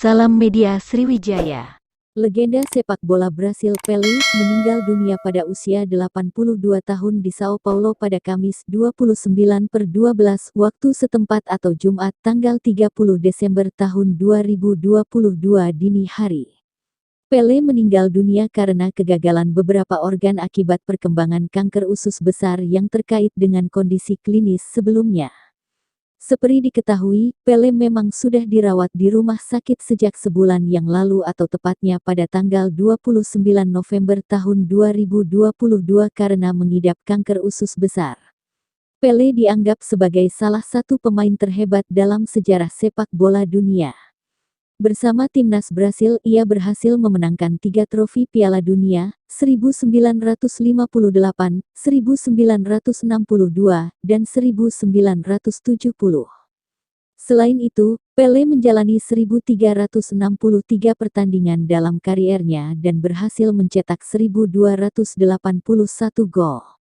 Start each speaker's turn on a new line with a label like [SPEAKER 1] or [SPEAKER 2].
[SPEAKER 1] Salam Media Sriwijaya.
[SPEAKER 2] Legenda sepak bola Brasil Pelé meninggal dunia pada usia 82 tahun di Sao Paulo pada Kamis 29/12 waktu setempat atau Jumat tanggal 30 Desember tahun 2022 dini hari. Pelé meninggal dunia karena kegagalan beberapa organ akibat perkembangan kanker usus besar yang terkait dengan kondisi klinis sebelumnya. Seperti diketahui, Pelé memang sudah dirawat di rumah sakit sejak sebulan yang lalu atau tepatnya pada tanggal 29 November tahun 2022 karena mengidap kanker usus besar. Pelé dianggap sebagai salah satu pemain terhebat dalam sejarah sepak bola dunia. Bersama timnas Brasil, ia berhasil memenangkan 3 trofi Piala Dunia, 1958, 1962, dan 1970. Selain itu, Pelé menjalani 1363 pertandingan dalam kariernya dan berhasil mencetak 1281 gol.